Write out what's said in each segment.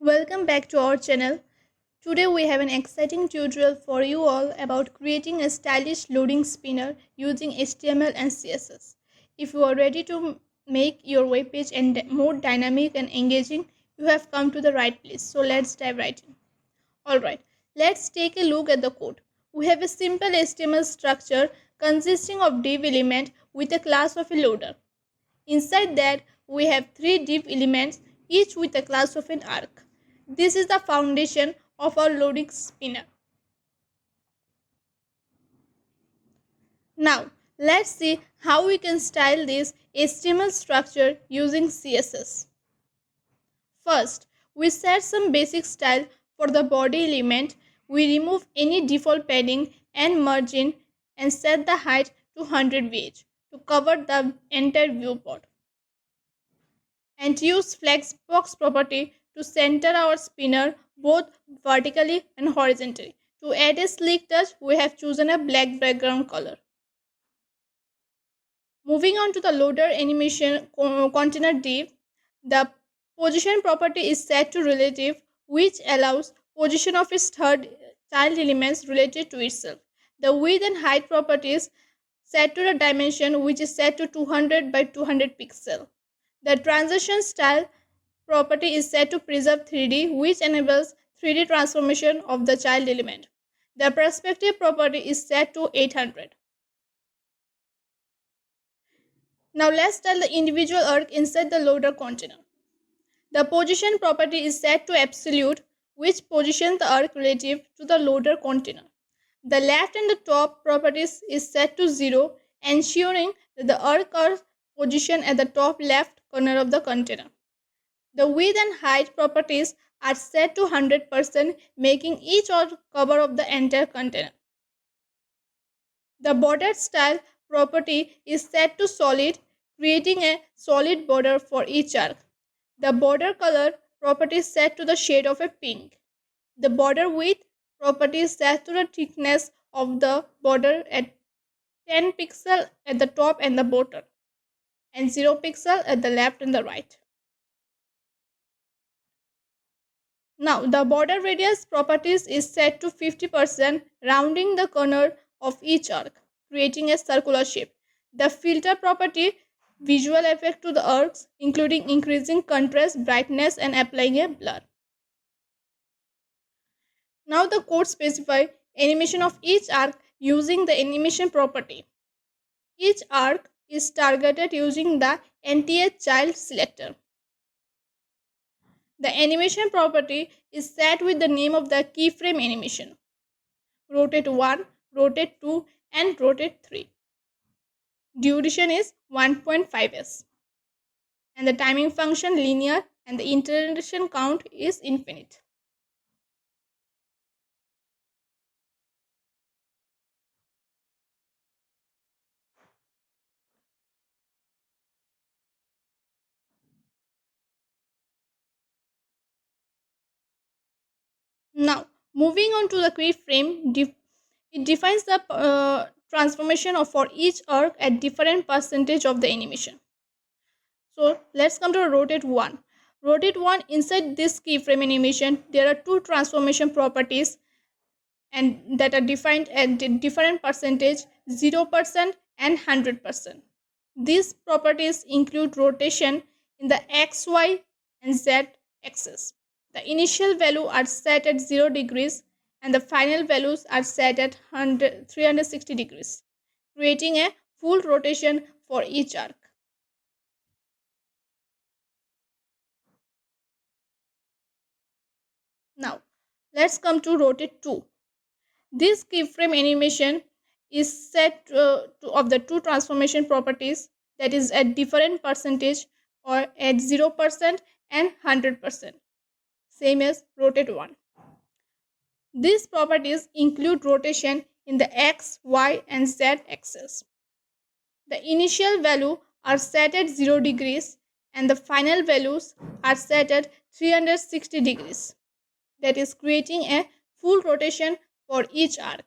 Welcome back to our channel. Today we have an exciting tutorial for you all about creating a stylish loading spinner using HTML and CSS. If you are ready to make your web page more dynamic and engaging, you have come to the right place. So let's dive right in. Alright, let's take a look at the code. We have a simple HTML structure consisting of div element with a class of a loader. Inside that, we have three div elements, each with a class of an arc. This is the foundation of our loading spinner. Now, let's see how we can style this HTML structure using CSS. First, we set some basic style for the body element. We remove any default padding and margin and set the height to 100 VH to cover the entire viewport. And use flexbox property to center our spinner both vertically and horizontally. To add a sleek touch, we have chosen a black background color. Moving on to the loader animation container div, the position property is set to relative, which allows position of its third child elements related to itself. The width and height properties set to the dimension, which is set to 200 by 200 pixel. The transition style property is set to preserve 3D, which enables 3D transformation of the child element. The perspective property is set to 800. Now let's style the individual arc inside the loader container. The position property is set to absolute, which positions the arc relative to the loader container. The left and the top properties is set to 0, ensuring that the arc are positioned at the top left corner of the container. The width and height properties are set to 100%, making each arc cover of the entire container. The border style property is set to solid, creating a solid border for each arc. The border color property is set to the shade of a pink. The border width property is set to the thickness of the border at 10 pixel at the top and the bottom, and 0 pixel at the left and the right. Now, the border radius properties is set to 50%, rounding the corner of each arc, creating a circular shape. The filter property visual effect to the arcs, including increasing contrast, brightness, and applying a blur. Now the code specifies animation of each arc using the animation property. Each arc is targeted using the NTH child selector. The animation property is set with the name of the keyframe animation. Rotate 1, rotate 2, and rotate 3. Duration is 1.5s. And the timing function linear and the iteration count is infinite. Now, moving on to the keyframe, it defines the transformation of for each arc at different percentage of the animation. So let's come to rotate 1. Rotate 1, inside this keyframe animation, there are two transformation properties and that are defined at different percentage, 0% and 100%. These properties include rotation in the X, Y, and Z axis. The initial value are set at 0 degrees and the final values are set at 360 degrees, creating a full rotation for each arc. Now, let's come to rotate 2. This keyframe animation is set of the two transformation properties, that is at different percentage or at 0% and 100%, same as rotate 1. These properties include rotation in the X, Y, and Z axis. The initial value are set at 0 degrees and the final values are set at 360 degrees, that is creating a full rotation for each arc.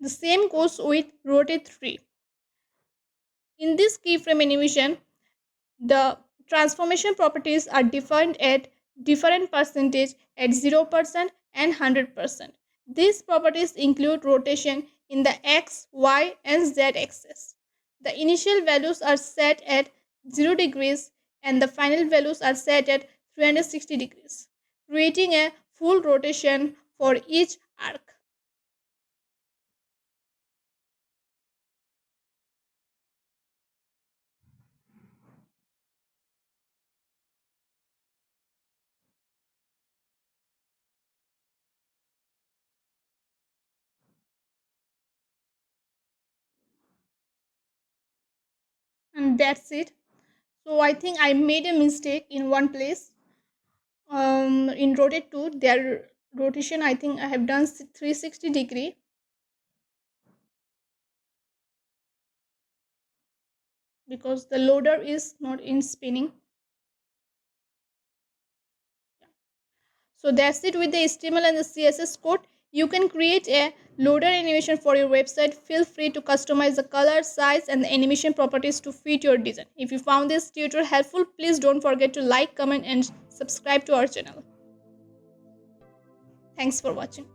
The same goes with rotate 3. In this keyframe animation, the transformation properties are defined at different percentage at 0% and 100%. These properties include rotation in the x, y, and z axis. The initial values are set at 0 degrees and the final values are set at 360 degrees, creating a full rotation for each arc. And that's it. So I think I made a mistake in one place. In rotate 2, their rotation, I think I have done 360-degree, because the loader is not in spinning. So that's it with the HTML and the CSS code. You can create a loader animation for your website. Feel free to customize the color, size, and the animation properties to fit your design. If you found this tutorial helpful, please don't forget to like, comment, and subscribe to our channel. Thanks for watching.